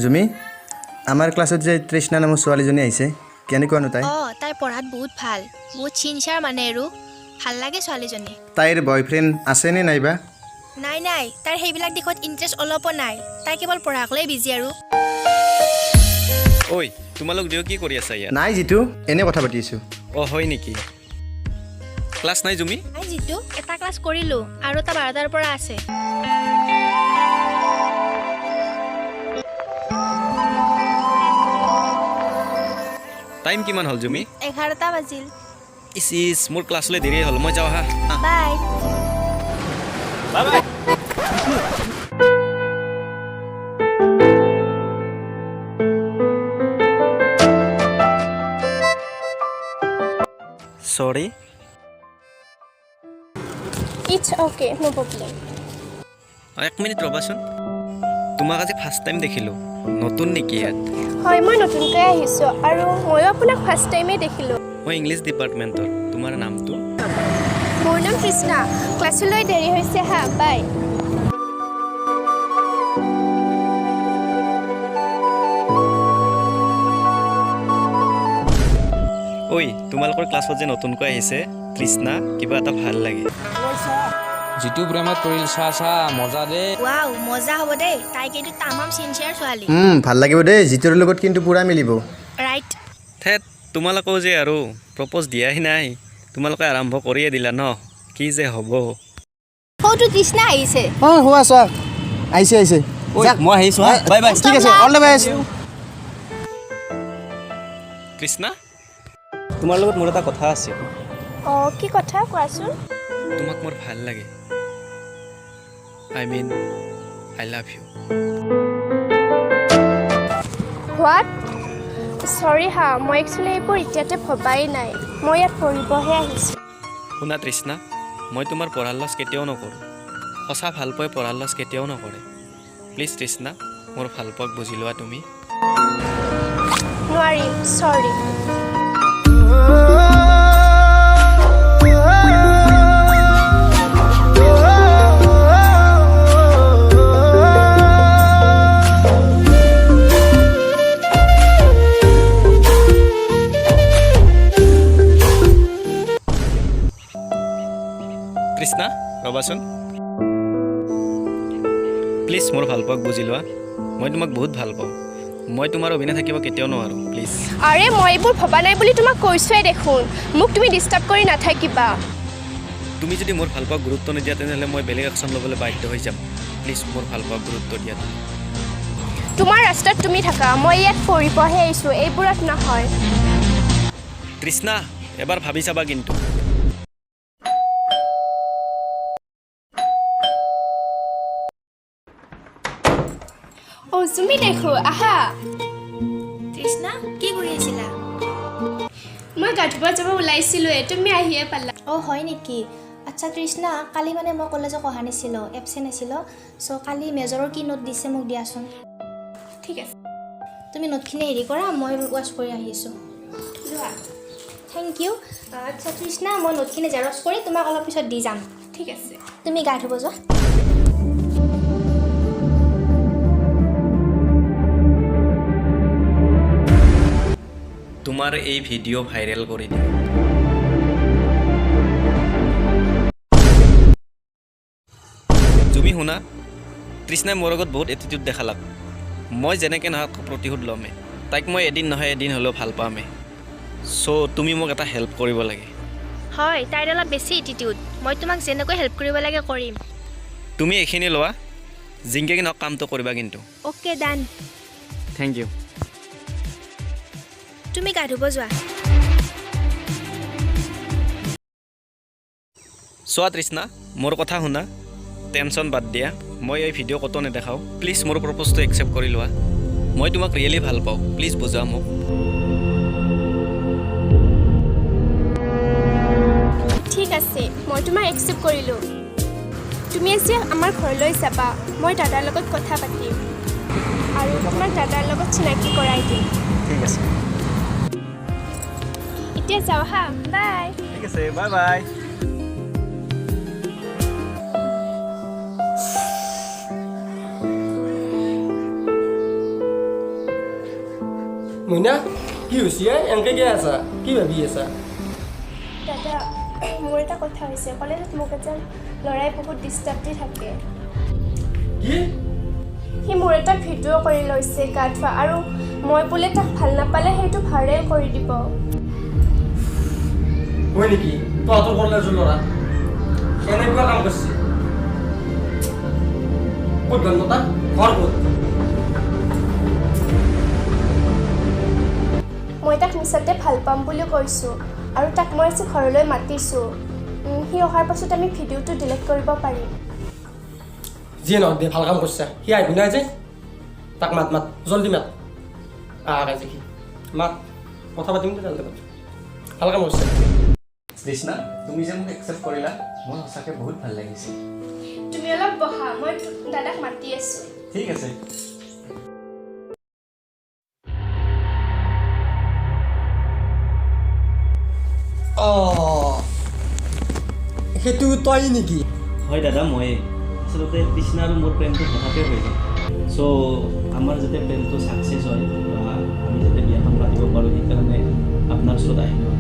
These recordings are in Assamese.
জুমি আমাৰ ক্লাছত যে তৃষ্ণা নামৰ ছোৱালীজনী আহিছে কেনেকুৱানো তাই তাই পঢ়াত বহুত ভাল বহুত চিনচিয়াৰ মানে আৰু ভাল লাগে ছোৱালীজনী তাইৰ বয়ফ্ৰেণ্ড আছে নে নাইবা নাই তাইৰ সেইবিলাক দিশত ইণ্টাৰেষ্ট অলপো নাই তাই কেৱল পঢ়াক লৈ বিজি আৰু ঐ তোমালোক দুয়ো কি কৰি আছা ইয়াত নাই জিতু এনে কথা পাতি আছোঁ হয় নেকি ক্লাছ নাই জুমি নাই জিতু এটা ক্লাছ কৰিলোঁ আৰু এটা 12টাৰ পৰা আছে টাইম কিমান হ'ল জুমি 11টা বাজিল ইস মোৰ ক্লাছলৈ দেৰি হ'ল মই যাওঁ হা বাই বাই সৰি ইটস ওকে নো প্ৰবলেম এক মিনিট ৰ'বাচোন তোমাক আজি ফাৰ্ষ্ট টাইম দেখিলোঁ নতুন নেকি ইয়াত হয় মই নতুনকৈ আহিছোঁ আৰু ময়ো আপোনাক ফাৰ্ষ্ট টাইমেই দেখিলোঁ মই ইংলিছ ডিপাৰ্টমেণ্টৰ তোমাৰ নামটো মোৰ নাম তৃষ্ণা ক্লাছলৈ দেৰি হৈছে হা বাই ঐ তোমালোকৰ ক্লাছত যে নতুনকৈ আহিছে তৃষ্ণা কিবা এটা ভাল লাগে জিতু প্ৰেমত পৰিল চা মজা দে ৱাও মজা হ'ব দেই তাই কিন্তু তামাম চিনচিয়াৰ ছোৱালী ভাল লাগিব দেই জিতুৰ লগত কিন্তু পুৰা মিলিব ৰাইট থেত তোমালোকেও যে আৰু প্ৰপ'জ দিয়াহি নাই তোমালোকে আৰম্ভ কৰিয়ে দিলা ন কি যে হ'ব সৌটো তৃষ্ণা আহিছে হোৱা চোৱা আহিছে মই আহিছোঁ বাই বাই ঠিক আছে অল দ্য বেষ্ট কৃষ্ণা তোমাৰ লগত মোৰ এটা কথা আছে অঁ কি কথা কোৱাচোন তোমাক মোৰ ভাল লাগে I love you হোৱাট চৰি হা মই একচুৱেলি এইবোৰ এতিয়াতে ভবাই নাই মই ইয়াত পঢ়িবহে আহিছোঁ শুনা তৃষ্ণা মই তোমাৰ পঢ়াৰ লছ কেতিয়াও নকৰোঁ সঁচা ভাল পোৱাই পঢ়াৰ লছ কেতিয়াও নকৰে প্লিজ তৃষ্ণা মোৰ ভাল পোৱাক বুজি লোৱা তুমি নোৱাৰিম চৰি তৃষ্ণা ৰ'বাচোন প্লিজ মোৰ ভাল পোৱাক বুজি লোৱা মই তোমাক বহুত ভাল পাওঁ মই তোমাৰ অবিনে থাকিব কেতিয়াও নোৱাৰোঁ প্লিজ আৰে মই এইবোৰ ভবা নাই বুলি তোমাক কৈছোঁৱে দেখোন মোক তুমি ডিষ্টাৰ্ব কৰি নাথাকিবা তুমি যদি মোৰ ভাল পোৱাক গুৰুত্ব নিদিয়া তেনেহ'লে মই বেলেগ একশ্যন ল'বলৈ বাধ্য হৈ যাম প্লিজ মোৰ ভাল পোৱাক গুৰুত্ব দিয়া তোমাৰ ৰাস্তাত তুমি থাকা মই ইয়াত পঢ়িবহে আহিছোঁ এইবোৰত নহয় তৃষ্ণা এবাৰ ভাবি চাবা কিন্তু অঁ তুমি দেখো আহা তৃষ্ণা কি কৰি আছিলা মই গা ধুব যাব ওলাইছিলোঁৱে তুমি আহিয়ে পালা হয় নেকি আচ্ছা তৃষ্ণা কালি মানে মই কলেজত অহা নাছিলোঁ এবচেণ্ট আছিলোঁ চ' কালি মেজৰৰ কি নোট দিছে মোক দিয়াচোন ঠিক আছে তুমি নোটখিনি হেৰি কৰা মই ৱাছ কৰি আহি আছোঁ লোৱা থেংক ইউ আচ্ছা তৃষ্ণা মই নোটখিনি জেৰক্স কৰি তোমাক অলপ পিছত দি যাম ঠিক আছে তুমি গা ধুব যোৱা তোমাৰ এই ভিডিঅ' ভাইৰেল কৰি দিম জুমি শুনা তৃষ্ণাই মোৰ আগত বহুত এটিটিউড দেখালাক মই যেনেকৈ নহওক প্ৰতিশোধ ল'মে তাইক মই এদিন নহয় এদিন হ'লেও ভাল পামে চ' তুমি মোক এটা হেল্প কৰিব লাগে হয় তাইৰ অলপ বেছি এটিটিউড মই তোমাক যেনেকৈ হেল্প কৰিব লাগে কৰিম তুমি এইখিনি লোৱা জিংকে নহওক কামটো কৰিবা কিন্তু অ'কে ডান থেংক ইউ তুমি গা ধুব যোৱা চোৱা তৃষ্ণা মোৰ কথা শুনা টেনশ্যন বাদ দিয়া মই এই ভিডিঅ' ক'তো নেদেখাওঁ প্লিজ মোৰ প্ৰপ'জটো একচেপ্ট কৰি লোৱা মই তোমাক ৰিয়েলি ভাল পাওঁ প্লিজ বুজা মোক ঠিক আছে মই তোমাক একচেপ্ট কৰিলোঁ তুমি আজি আমাৰ ঘৰলৈ যাবা মই দাদাৰ লগত কথা পাতিম আৰু তোমাক দাদাৰ লগত চিনাকি কৰাই দিম ঠিক আছে এতিয়া যাওঁ হা বাই ঠিক আছে বাই বাই মইনা কি হৈছে এনেকৈ গৈ আছা কি ভাবি আছা দাদা মোৰ এটা কথা হৈছে কলেজত মোক এজন ল'ৰাই বহুত ডিষ্টাৰ্ব দি থাকে কি সি মোৰ এটা ভিডিঅ' কৰি লৈছে গা ধোৱা আৰু মই বোলে তাক ভাল নাপালে সেইটো ভাইৰেল কৰি দিব হয় নেকি তহঁতৰ কলেজৰ ল'ৰা এনেকুৱা কাম কৰিছে ক'ত গ'ল তাক ঘৰ ক'ত মই তাক মিছাতে ভাল পাম বুলি কৈছোঁ আৰু তাক মই আজি ঘৰলৈ মাতিছোঁ সি অহাৰ পাছত আমি ভিডিঅ'টো ডিলিট কৰিব পাৰিম যিয়ে নহওক দে ভাল কাম কৰিছে সি আহিবি নাই যে তাক মাত মাত জলদি মাত আজি সি মাত কথা পাতিম দে তাৰ লগত ভাল কাম কৰিছে তৃষ্ণা তুমি যে মোক একচেপ্ট কৰিলা মোৰ সঁচাকৈ বহুত ভাল লাগিছে তুমি অলপ বহা মই দাদাক মাতি আছোঁ ঠিক আছে সেইটো তই নেকি হয় দাদা মই আচলতে তৃষ্ণা আৰু মোৰ প্ৰেমটো হঠাতে হৈ যায় চ' আমাৰ যাতে প্ৰেমটো ছাকচেছ হয় বা আমি যাতে বিয়াখন পাতিব পাৰোঁ সেইকাৰণে আপোনাৰ ওচৰত আহিলোঁ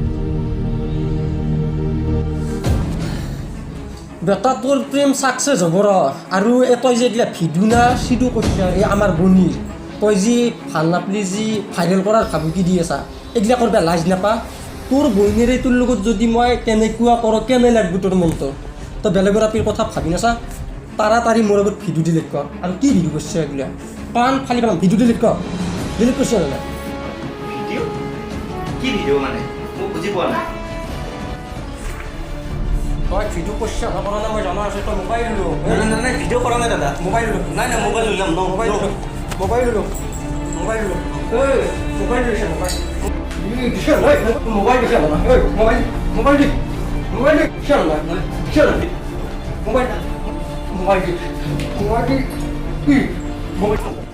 বেটা তোৰ প্ৰেম ছাকচেছ হ'ব ৰ আৰু তই যে এইগিলা ভিডিঅ' না চিডিঅ' কৰিছা এই আমাৰ বনীৰ তই যি ভাল নাপালি যি ভাইৰেল কৰাৰ ভাবুকি দি আছা এইগিলা কৰিব লাজ নাপা তোৰ বহিনীৰে তোৰ লগত যদি মই কেনেকুৱা কৰোঁ কেনে লাগব তোৰ মনটো তই বেলেগৰ আপীৰ কথা ভাবি নাছা তাড়াতাড়ি মোৰ আগত ভিডিঅ' ডিলিট কৰ আৰু কি ভিডিঅ' কৰিছে এইগিলা পাণ ফালি পেলাম ভিডিঅ' ডিলিট কৰ ডিলিট কৰিছে নে ভিডিঅ' কি ভিডিঅ' মানে মোক বুজি পোৱা নাই তই ভিডিঅ' কৰিছে কৰা নাই মই জনা আছোঁ তই মোবাইল ল'লো নাই ভিডিঅ' কৰা নাই দাদা মোবাইল ল'লো নাই নাই মোবাইল লৈ যাম মোবাইল ল'লো মোবাইল ল'লো মোবাইল ল'লো মোবাইল লৈছে মোবাইল মোবাইল দিছে না মোবাইল মোবাইল দি মোবাইল দি চল না চল মোবাইল মোবাইল দি মোবাইল দি কি মোবাইল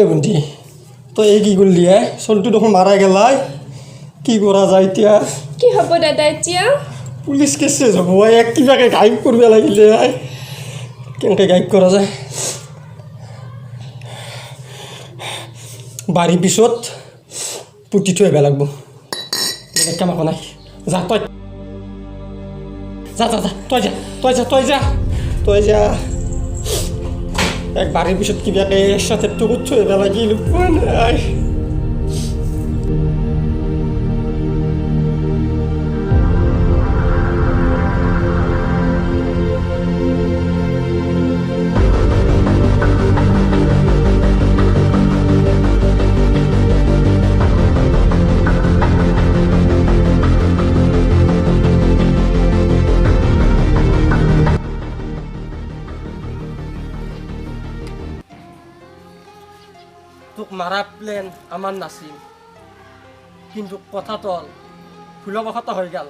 বন্ধি তই এই কি করলি চলটো দেখোন মারা গেলাই কি করা যায় এতিয়া কি হ'ব দাদা এতিয়া পুলিশ কেছে যাব এক কিবাকে গাইব করব লাগিলে কেনেকে গাইব করা যায় বাড়ির পিছত পুতি থৈ আহিব লাগব বেলেগ কাম একো নাই যা তই যা যা যা তই যা তই যা তই যা তই যা এক বাড়ির পিছত কিবাকে সাথে টুকুর থৈ আহিব লাগিল উপায় নাই তোক মাৰা প্লেন আমাৰ নাছিল কিন্তু কথাটো হ'ল ভুলবশত হৈ গ'ল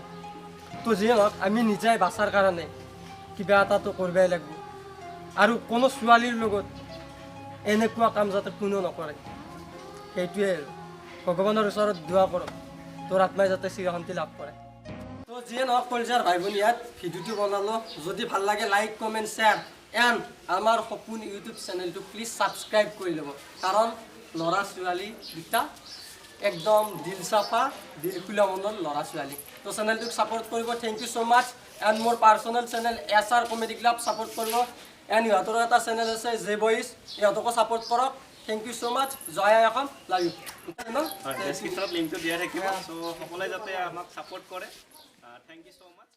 তো যি হওক আমি নিজে বাচাৰ কাৰণে কিবা এটাতো কৰিবই লাগিব আৰু কোনো ছোৱালীৰ লগত এনেকুৱা কাম যাতে কোনো নকৰে সেইটোৱে ভগৱানৰ ওচৰত দোৱা কৰক তোৰ আত্মাই যাতে চিৰশান্তি লাভ কৰে তো যিয়ে নহওক কলজাৰ ভাই ভনী ইয়াত ভিডিঅ'টো বনালোঁ যদি ভাল লাগে লাইক কমেণ্ট শ্বেয়াৰ এণ্ড আমাৰ সপোন ইউটিউব চেনেলটো প্লিজ ছাবস্ক্ৰাইব কৰি ল'ব কাৰণ ল'ৰা ছোৱালী দুটা একদম দিল চাফা দিল খোলা মনৰ ল'ৰা ছোৱালী তো চেনেলটোক ছাপোৰ্ট কৰিব thank you so' much and মোৰ personal channel SR comedy club support কৰিব এণ্ড ইহঁতৰ এটা চেনেল আছে জে বইজ ইহঁতকো ছাপোৰ্ট কৰক থেংক ইউ ছ' মাছ জয় এখন লাভ ইউ ডেছক্ৰিপশ্যনত লিংকটো দিয়া থাকিব চ' সকলোৱে যাতে আমাক ছাপোৰ্ট কৰে থেংক ইউ ছ' মাছ